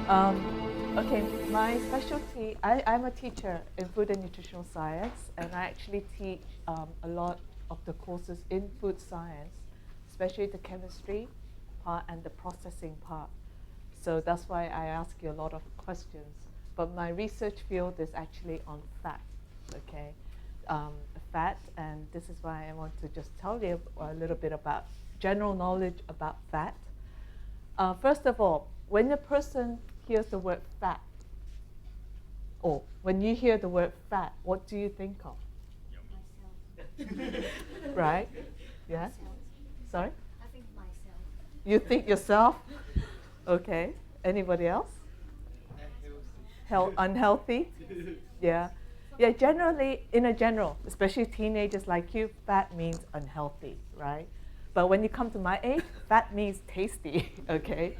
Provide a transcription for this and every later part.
Okay, my specialty, I'm a teacher in food and nutritional science, and I actually teach a lot of the courses in food science, especially the chemistry part and the processing part. So that's why I ask you a lot of questions. But my research field is actually on fat, okay? Fat, and this is why I want to just tell you a little bit about general knowledge about fat. First of all, when a person hears the word fat, or when you hear the word fat, what do you think of? Myself. Right? Yeah? Myself. Sorry? I think myself. You think yourself? Okay. Anybody else? Unhealthy? Yeah. Yeah, generally, in a general, especially teenagers like you, fat means unhealthy, right? But when you come to my age, fat means tasty, okay?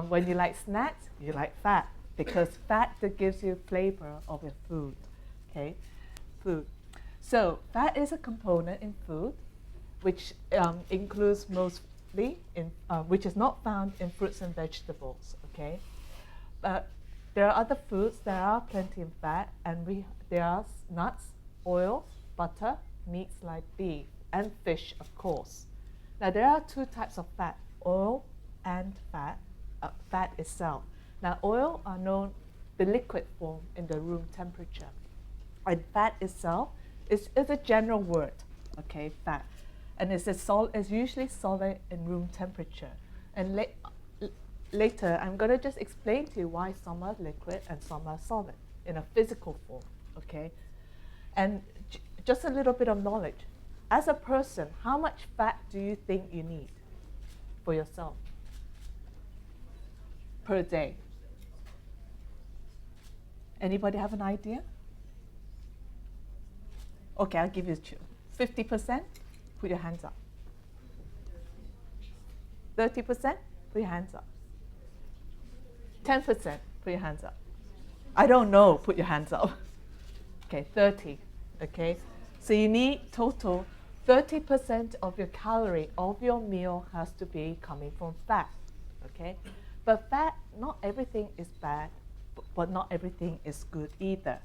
When you like snacks, you like fat, because fat that gives you flavor of your food, okay? Food. So fat is a component in food, which includes mostly which is not found in fruits and vegetables, okay? But there are other foods that are plenty in fat, and there are nuts, oils, butter, meats like beef, and fish, of course. Now there are two types of fat, oil and fat, fat itself. Now oil are known the liquid form in the room temperature. And fat itself is a general word, okay, fat. And it's usually solid in room temperature. And later, I'm going to just explain to you why some are liquid and some are solid in a physical form, okay? And just a little bit of knowledge. As a person, how much fat do you think you need for yourself per day? Anybody have an idea? Okay, I'll give you 50%. Put your hands up. 30%. Put your hands up. 10%. Put your hands up. I don't know. Put your hands up. Okay, 30. Okay, so you need total 30% of your calorie of your meal has to be coming from fat. Okay, but fat, not everything is bad, but not everything is good either.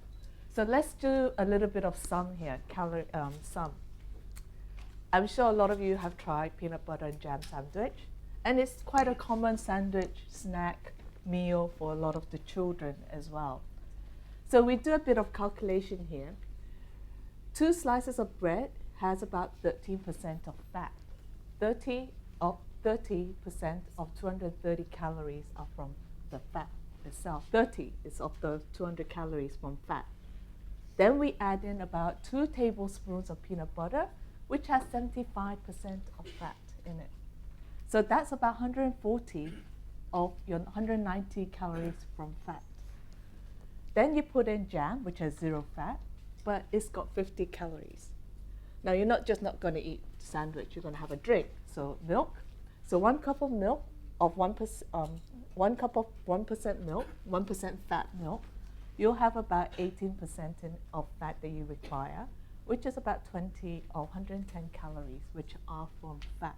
So let's do a little bit of sum here. Sum. I'm sure a lot of you have tried peanut butter and jam sandwich, and it's quite a common sandwich snack meal for a lot of the children as well. So we do a bit of calculation here. 2 slices of bread has about 13% of fat. 30% of 230 calories are from the fat itself. 30 is of the 200 calories from fat. Then we add in about 2 tablespoons of peanut butter, which has 75% of fat in it. So that's about 140 of your 190 calories from fat. Then you put in jam, which has 0 fat, but it's got 50 calories. Now you're not going to eat sandwich, you're going to have a drink. So milk. So 1 cup of milk of 1%, 1 cup of 1% milk, 1% fat milk, you'll have about 18% of fat that you require, which is about 20 or 110 calories, which are from fat.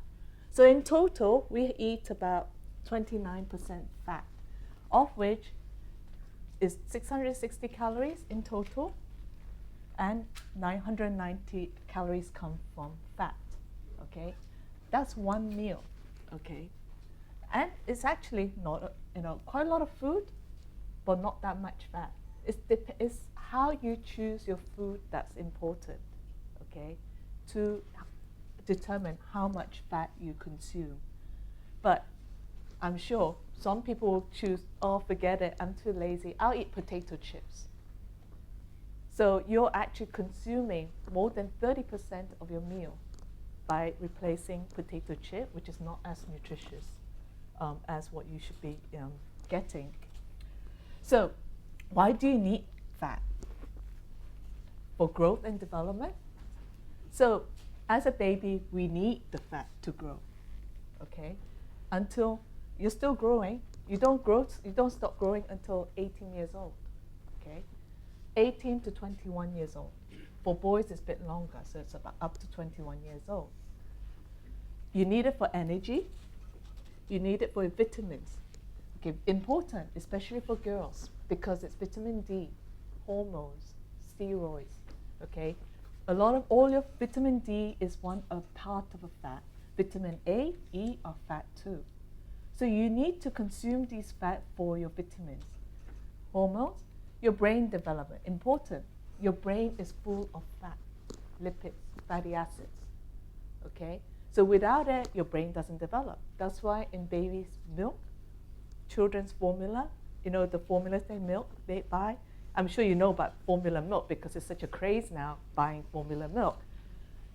So in total, we eat about 29% fat, of which is 660 calories in total, and 990 calories come from fat, okay? That's one meal, okay? And it's actually not, quite a lot of food, but not that much fat. It's how you choose your food that's important, okay, to determine how much fat you consume. But I'm sure some people will choose, oh, forget it, I'm too lazy, I'll eat potato chips. So you're actually consuming more than 30% of your meal by replacing potato chip, which is not as nutritious as what you should be getting. So why do you need fat? For growth and development. So as a baby, we need the fat to grow, okay? Until you're still growing, you don't stop growing until 18 years old, okay? 18 to 21 years old. For boys, it's a bit longer, so it's about up to 21 years old. You need it for energy. You need it for vitamins, Okay, important, especially for girls, because it's vitamin D, hormones, steroids. Okay, all your vitamin D is a part of a fat. Vitamin A, E are fat too. So you need to consume these fat for your vitamins. Hormones, your brain development, important. Your brain is full of fat, lipids, fatty acids. Okay, so without it, your brain doesn't develop. That's why in babies' milk, children's formula, the formulas they buy. I'm sure you know about formula milk because it's such a craze now, buying formula milk.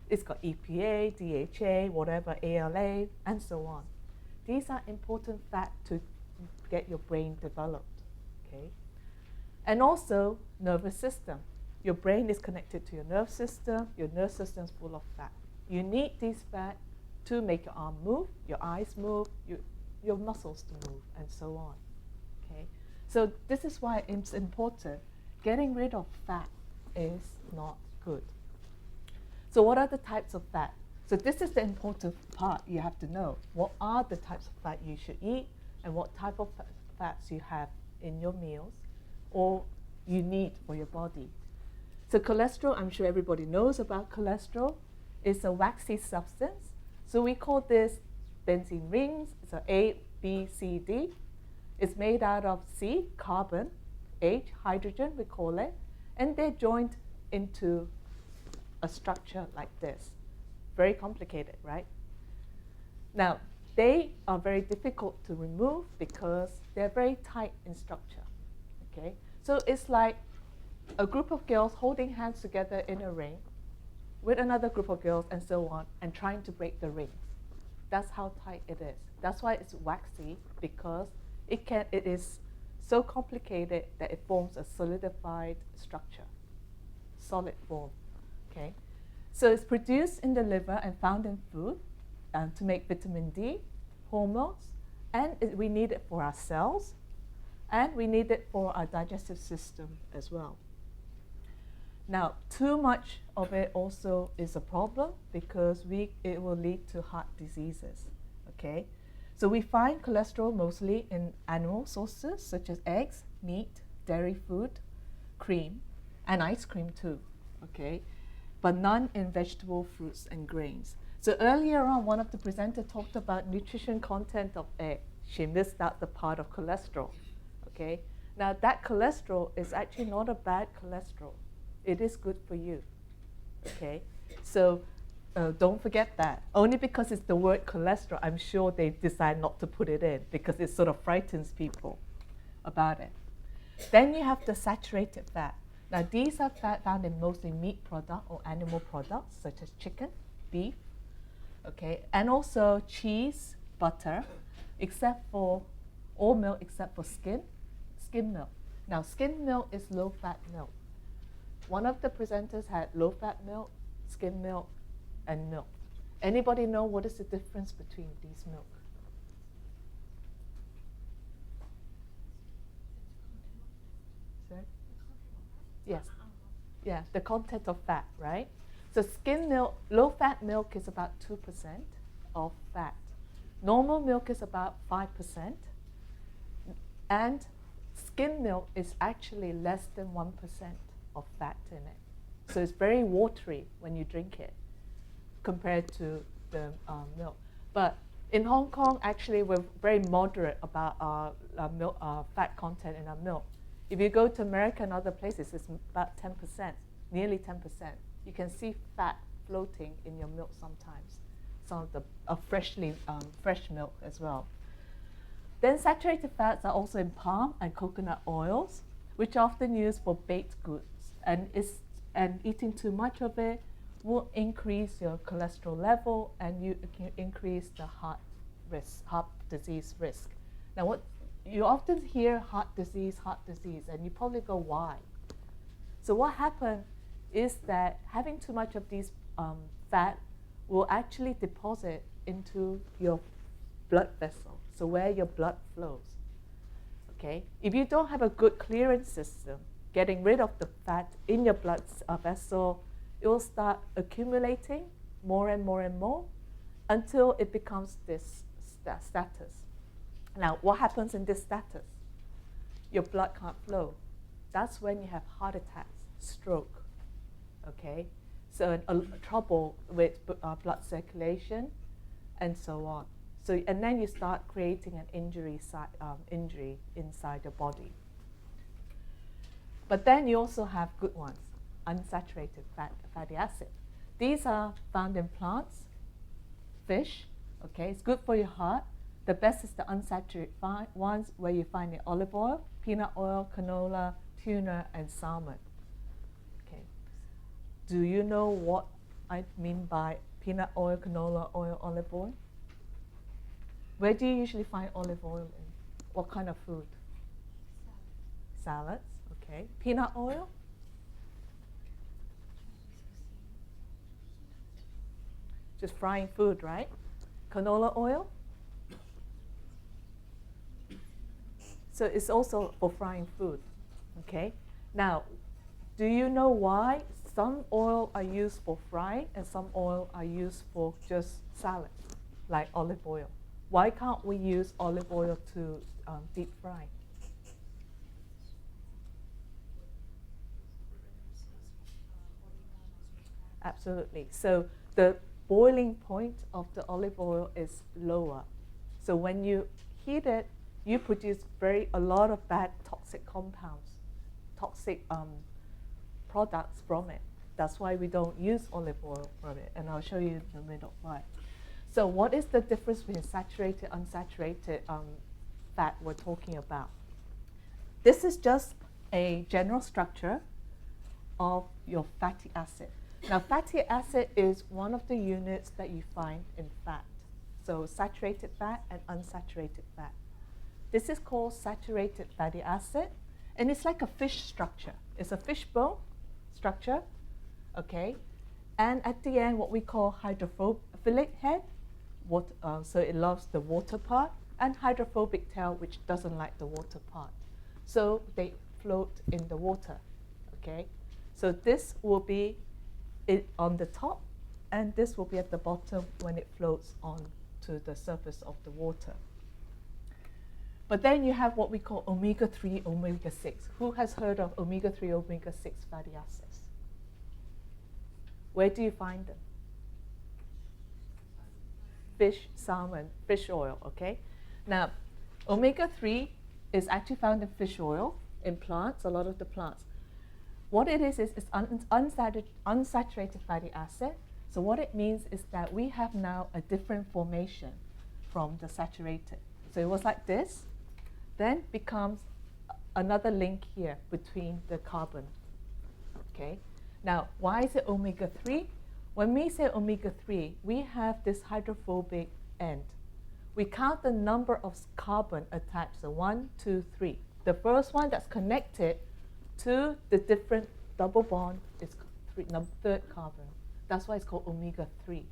It's got EPA, DHA, whatever, ALA, and so on. These are important fat to get your brain developed, okay? And also, nervous system. Your brain is connected to your nerve system is full of fat. You need these fat to make your arm move, your eyes move, your muscles to move, and so on, okay? So this is why it's important. Getting rid of fat is not good. So what are the types of fat? So this is the important part you have to know. What are the types of fat you should eat and what type of fats you have in your meals or you need for your body. So cholesterol, I'm sure everybody knows about cholesterol. It's a waxy substance. So we call this benzene rings. It's a A, B, C, D. It's made out of C, carbon, H, hydrogen, we call it, and they're joined into a structure like this. Very complicated, right? Now, they are very difficult to remove because they're very tight in structure, okay? So it's like a group of girls holding hands together in a ring with another group of girls and so on, and trying to break the ring. That's how tight it is. That's why it's waxy, because it is so complicated that it forms a solidified structure, solid form, okay? So it's produced in the liver and found in food to make vitamin D, hormones, and we need it for our cells, and we need it for our digestive system as well. Now, too much of it also is a problem because it will lead to heart diseases, okay? So we find cholesterol mostly in animal sources such as eggs, meat, dairy food, cream, and ice cream too, okay? But none in vegetable, fruits, and grains. So earlier on, one of the presenters talked about nutrition content of egg. She missed out the part of cholesterol, okay? Now that cholesterol is actually not a bad cholesterol. It is good for you, okay? So don't forget that. Only because it's the word cholesterol, I'm sure they decide not to put it in because it sort of frightens people about it. Then you have the saturated fat. Now these are fat found in mostly meat product or animal products such as chicken, beef, okay, and also cheese, butter, except for all milk except for skim milk. Now skim milk is low-fat milk. One of the presenters had low-fat milk, skim milk, and milk. Anybody know what is the difference between these milk? Sorry? Yes. Yeah, the content of fat, right? So skim milk, low-fat milk is about 2% of fat. Normal milk is about 5%. And skim milk is actually less than 1% of fat in it. So it's very watery when you drink it compared to the milk. But in Hong Kong, actually, we're very moderate about our milk, fat content in our milk. If you go to America and other places, it's about 10%, nearly 10%. You can see fat floating in your milk sometimes, some of the fresh milk as well. Then saturated fats are also in palm and coconut oils, which are often used for baked goods. And eating too much of it will increase your cholesterol level and you increase the heart disease risk. Now, what you often hear heart disease, and you probably go, why? So what happens is that having too much of these fat will actually deposit into your blood vessel, so where your blood flows. Okay? If you don't have a good clearance system, getting rid of the fat in your blood vessel, it will start accumulating more and more and more until it becomes this status. Now, what happens in this status? Your blood can't flow. That's when you have heart attacks, stroke, okay? So trouble with blood circulation, and so on. So, and then you start creating an injury inside your body. But then you also have good ones, unsaturated fatty acid. These are found in plants, fish, okay? It's good for your heart. The best is the unsaturated ones where you find the olive oil, peanut oil, canola, tuna, and salmon. Okay. Do you know what I mean by peanut oil, canola oil, olive oil? Where do you usually find olive oil in? What kind of food? Salads, okay. Peanut oil? Just frying food, right? Canola oil? So it's also for frying food, okay? Now, do you know why some oil are used for frying and some oil are used for just salad, like olive oil? Why can't we use olive oil to deep fry? Absolutely. So the boiling point of the olive oil is lower. So when you heat it, you produce a lot of bad toxic compounds, toxic products from it. That's why we don't use olive oil from it, and I'll show you in a minute why. So what is the difference between saturated, unsaturated fat we're talking about? This is just a general structure of your fatty acid. Now, fatty acid is one of the units that you find in fat. So saturated fat and unsaturated fat. This is called saturated fatty acid, and it's like a fish structure. It's a fishbone structure, okay? And at the end, what we call hydrophilic head, so it loves the water part, and hydrophobic tail, which doesn't like the water part. So they float in the water, okay? So this will be on the top, and this will be at the bottom when it floats on to the surface of the water. But then you have what we call omega-3, omega-6. Who has heard of omega-3, omega-6 fatty acids? Where do you find them? Fish, salmon, fish oil, okay? Now, omega-3 is actually found in fish oil, in plants, a lot of the plants. What it is it's unsaturated fatty acid. So what it means is that we have now a different formation from the saturated. So it was like this, then becomes another link here between the carbon, okay? Now, why is it omega-3? When we say omega-3, we have this hydrophobic end. We count the number of carbon attached, so 1, 2, 3. The first one that's connected to the different double bond is third carbon. That's why it's called omega-3.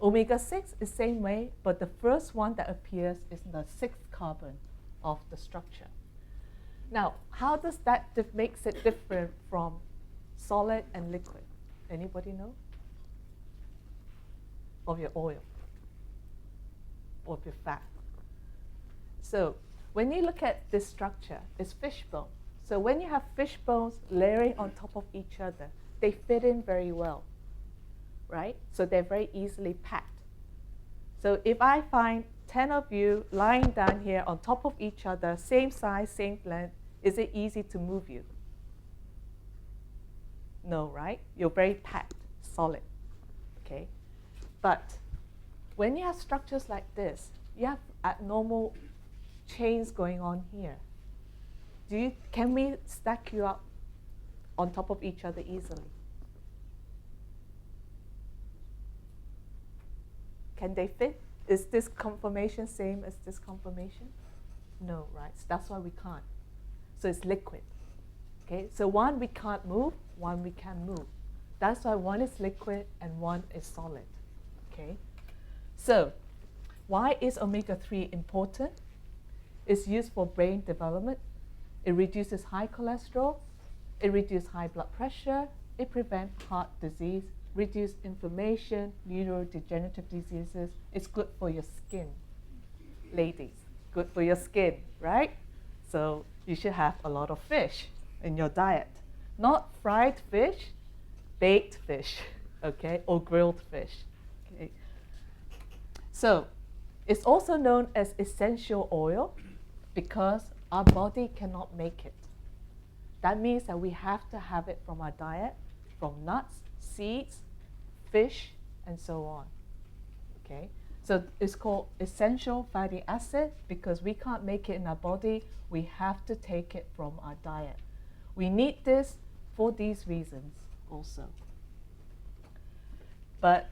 Omega-6 is the same way, but the first one that appears is the sixth carbon of the structure. Now, how does that makes it different from solid and liquid? Anybody know? Of your oil, of your fat. So when you look at this structure, it's fishbone. So when you have fish bones layering on top of each other, they fit in very well, right? So they're very easily packed. So if I find 10 of you lying down here on top of each other, same size, same length, is it easy to move you? No, right? You're very packed, solid, okay? But when you have structures like this, you have abnormal chains going on here. Can we stack you up on top of each other easily? Can they fit? Is this conformation same as this conformation? No, right? So that's why we can't. So it's liquid. Okay, so one we can't move, one we can move. That's why one is liquid and one is solid. Okay, so why is omega-3 important? It's used for brain development. It reduces high cholesterol. It reduces high blood pressure. It prevents heart disease, reduces inflammation, neurodegenerative diseases. It's good for your skin, ladies. good for your skin, right? So you should have a lot of fish in your diet. Not fried fish, baked fish, okay, or grilled fish. Okay. So it's also known as essential oil because our body cannot make it. That means that we have to have it from our diet, from nuts, seeds, fish, and so on. Okay? So it's called essential fatty acid because we can't make it in our body. We have to take it from our diet. We need this for these reasons also. But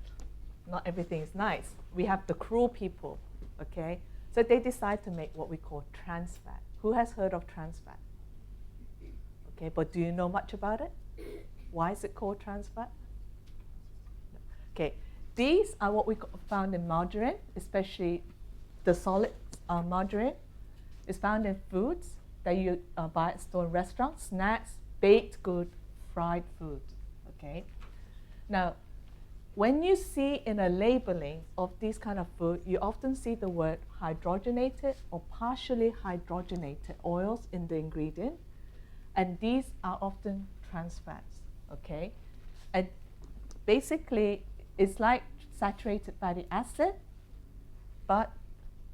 not everything is nice. We have the cruel people, okay? So they decide to make what we call trans fat. Who has heard of trans fat? Okay, but do you know much about it? Why is it called trans fat? No. Okay, these are what we found in margarine, especially the solid margarine. It's found in foods that you buy at store in restaurants, snacks, baked good, fried food. Okay. Now, when you see in a labeling of this kind of food, you often see the word hydrogenated or partially hydrogenated oils in the ingredient, and these are often trans fats. Okay, and basically it's like saturated fatty acid, but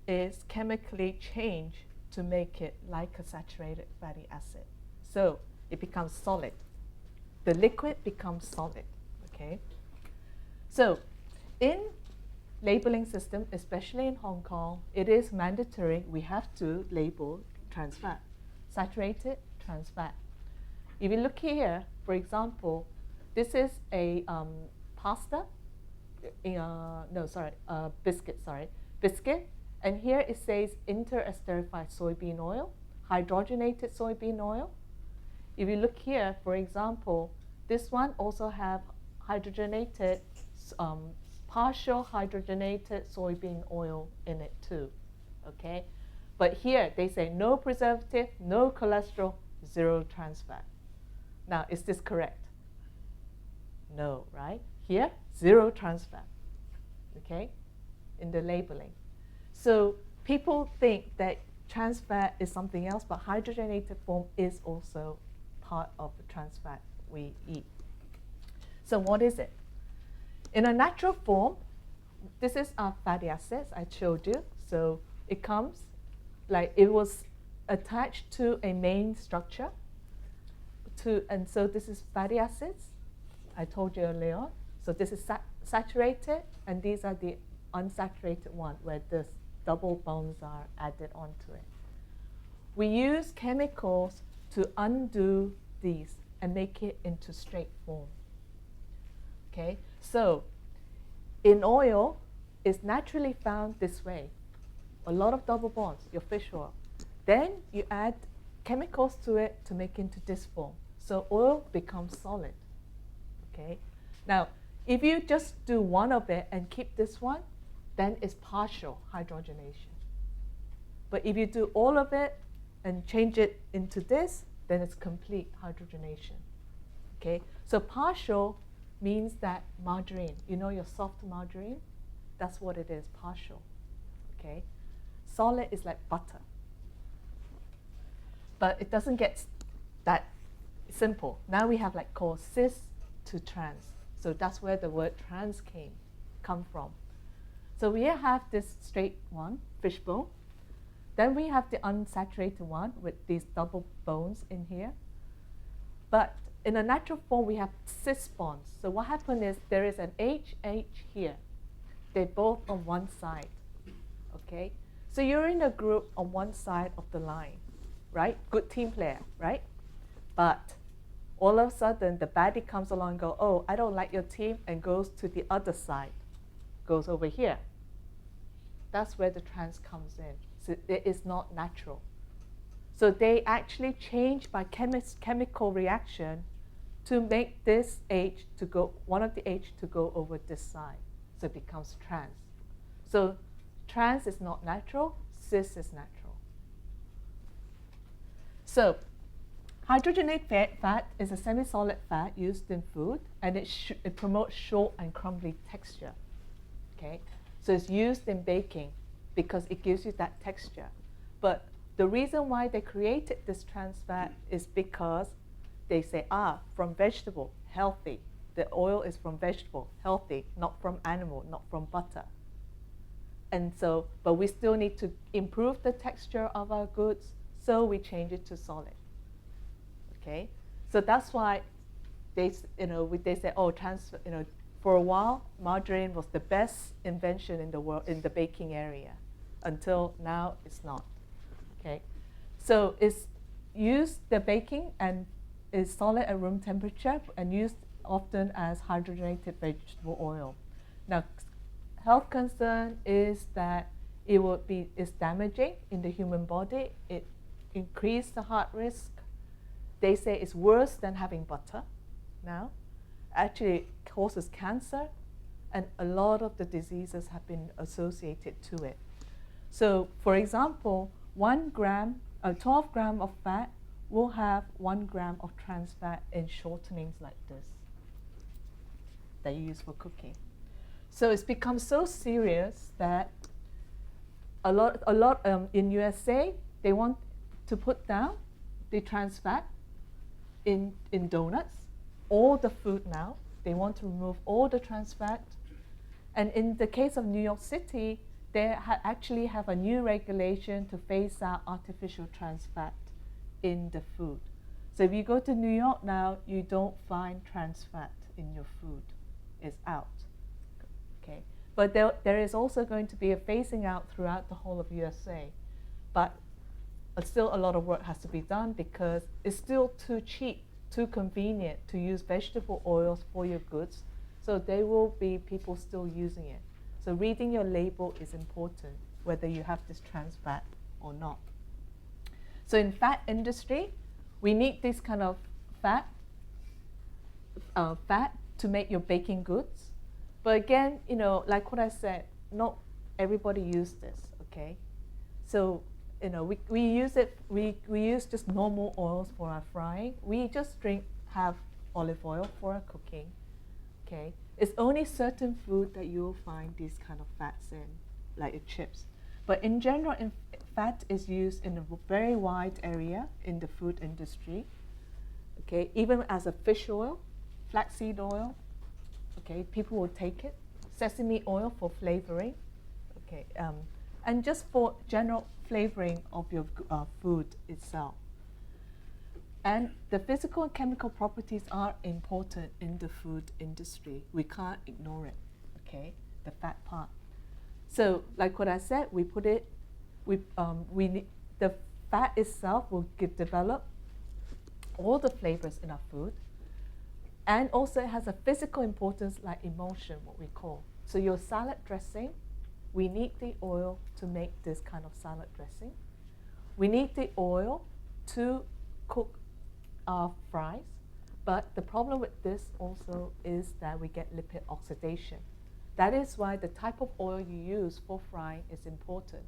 it's chemically changed to make it like a saturated fatty acid. So it becomes solid. The liquid becomes solid. Okay. So in labeling system, especially in Hong Kong, it is mandatory. We have to label trans fat, saturated trans fat. If you look here, for example, this is a pasta. Biscuit. And here it says interesterified soybean oil, hydrogenated soybean oil. If you look here, for example, this one also have hydrogenated, partial hydrogenated soybean oil in it too, okay? But here they say no preservative, no cholesterol, zero trans fat. Now, is this correct? No, right? Here, zero trans fat, okay, in the labeling. So people think that trans fat is something else, but hydrogenated form is also part of the trans fat we eat. So what is it? In a natural form, this is our fatty acids I showed you. So it comes like it was attached to a main structure. And so this is fatty acids, I told you earlier on. So this is saturated, and these are the unsaturated one where the double bonds are added onto it. We use chemicals to undo these and make it into straight form. Okay, so in oil, it's naturally found this way. A lot of double bonds, your fish oil. Then you add chemicals to it to make it into this form. So oil becomes solid. Okay, now if you just do one of it and keep this one, then it's partial hydrogenation. But if you do all of it and change it into this, then it's complete hydrogenation. Okay, so partial means that margarine, you know your soft margarine? That's what it is, partial. Okay, solid is like butter. But it doesn't get that simple. Now we have like called cis to trans. So that's where the word trans come from. So we have this straight one, fishbone. Then we have the unsaturated one with these double bones in here. But in a natural form, we have cis bonds. So what happened is there is an HH here. They're both on one side, okay? So you're in a group on one side of the line, right? Good team player, right? But all of a sudden, the baddie comes along and goes, oh, I don't like your team, and goes to the other side, goes over here. That's where the trans comes in. So it is not natural. So they actually change by chemical reaction to make this H to go, one of the H to go over this side. So it becomes trans. So trans is not natural, cis is natural. So hydrogenated fat is a semi-solid fat used in food, and it promotes short and crumbly texture. Okay, so it's used in baking because it gives you that texture. But the reason why they created this trans fat is because they say, from vegetable, healthy. The oil is from vegetable, healthy, not from animal, not from butter. And so, but we still need to improve the texture of our goods, so we change it to solid. Okay, so that's why they say, for a while, margarine was the best invention in the world in the baking area, until now it's not. Okay, so it's used the baking and is solid at room temperature and used often as hydrogenated vegetable oil. Now, health concern is that it's damaging in the human body. It increases the heart risk. They say it's worse than having butter now. Actually, it causes cancer, and a lot of the diseases have been associated to it. So, for example, 12 gram of fat will have 1 gram of trans fat in shortenings like this that you use for cooking. So it's become so serious that a lot in USA, they want to put down the trans fat in donuts, all the food now. They want to remove all the trans fat. And in the case of New York City, they actually have a new regulation to phase out artificial trans fat in the food. So if you go to New York now, you don't find trans fat in your food. It's out. Okay. But there is also going to be a phasing out throughout the whole of USA. But still a lot of work has to be done because it's still too cheap, too convenient to use vegetable oils for your goods. So there will be people still using it. So reading your label is important, whether you have this trans fat or not. So in fat industry, we need this kind of fat to make your baking goods. But again, like what I said, not everybody uses this, okay? So, we use it, we use just normal oils for our frying. We just have olive oil for our cooking, okay? It's only certain food that you'll find these kind of fats in, like the chips. But in general, fat is used in a very wide area in the food industry, okay? Even as a fish oil, flaxseed oil, okay, people will take it. Sesame oil for flavoring, okay, and just for general flavoring of your food itself. And the physical and chemical properties are important in the food industry. We can't ignore it, okay, the fat part. So, like what I said, the fat itself will develop all the flavors in our food. And also it has a physical importance like emulsion, what we call. So your salad dressing, we need the oil to make this kind of salad dressing. We need the oil to cook our fries. But the problem with this also is that we get lipid oxidation. That is why the type of oil you use for frying is important.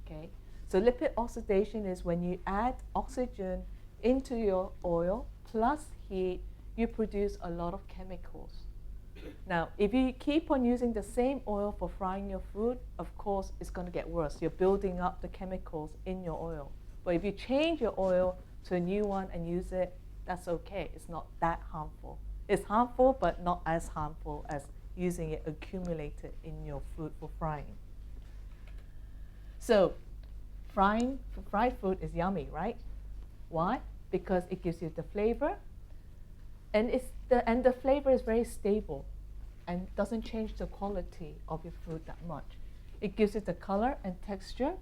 Okay? So lipid oxidation is when you add oxygen into your oil plus heat, you produce a lot of chemicals. Now, if you keep on using the same oil for frying your food, of course, it's going to get worse. You're building up the chemicals in your oil. But if you change your oil to a new one and use it, that's okay. It's not that harmful. It's harmful, but not as harmful as using it accumulated in your food for frying. So, fried food is yummy, right? Why? Because it gives you the flavor. And the flavor is very stable and doesn't change the quality of your food that much. It gives it the color and texture,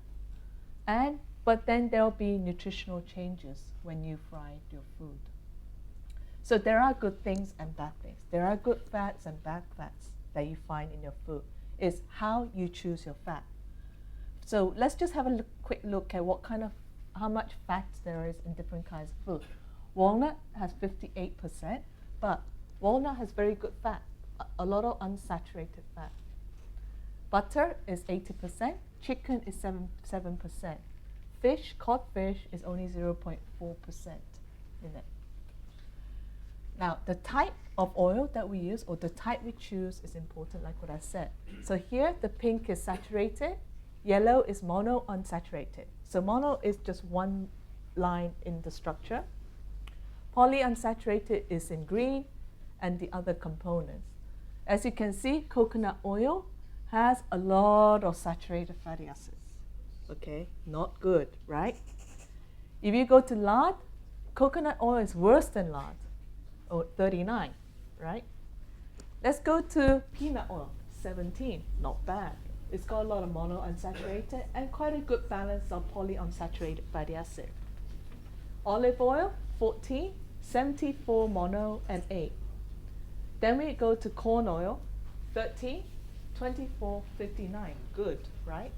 but then there'll be nutritional changes when you fry your food. So there are good things and bad things. There are good fats and bad fats that you find in your food. It's how you choose your fat. So let's just have a quick look at how much fat there is in different kinds of food. Walnut has 58%, but walnut has very good fat, a lot of unsaturated fat. Butter is 80%, chicken is 7%. Codfish is only 0.4% in it. Now, the type of oil that we use or the type we choose is important, like what I said. So here, the pink is saturated. Yellow is monounsaturated. So mono is just one line in the structure. Polyunsaturated is in green, and the other components. As you can see, coconut oil has a lot of saturated fatty acids. Okay, not good, right? If you go to lard, coconut oil is worse than lard, 39, right? Let's go to peanut oil, 17, not bad. It's got a lot of monounsaturated and quite a good balance of polyunsaturated fatty acid. Olive oil, 14, 74 mono and 8. Then we go to corn oil, 13, 24, 59. Good, right?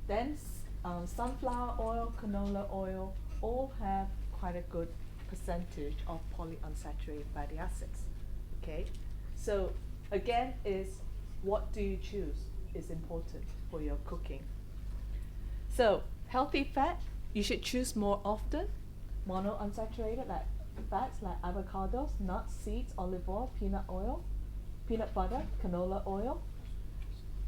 Then sunflower oil, canola oil, all have quite a good percentage of polyunsaturated fatty acids. Okay, so again, is what do you choose is important for your cooking. So healthy fat, you should choose more often. Monounsaturated like fats like avocados, nuts, seeds, olive oil, peanut butter, canola oil.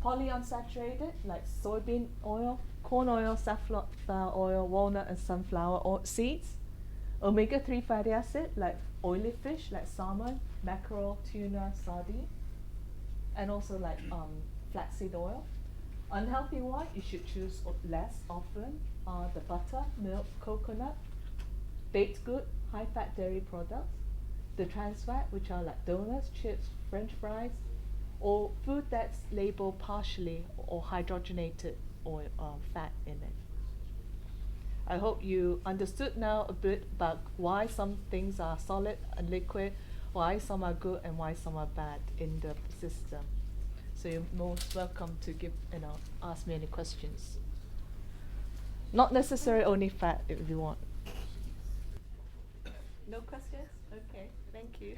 Polyunsaturated like soybean oil, corn oil, safflower oil, walnut and sunflower seeds. Omega-3 fatty acid like oily fish like salmon, mackerel, tuna, sardine. And also like flaxseed oil. Unhealthy one, you should choose less often. The butter, milk, coconut, baked good, high-fat dairy products. The trans fat, which are like donuts, chips, French fries, or food that's labeled partially or hydrogenated oil fat in it. I hope you understood now a bit about why some things are solid and liquid, why some are good and why some are bad in the system. So you're most welcome to ask me any questions. Not necessarily only fat if you want. No questions? Okay, thank you.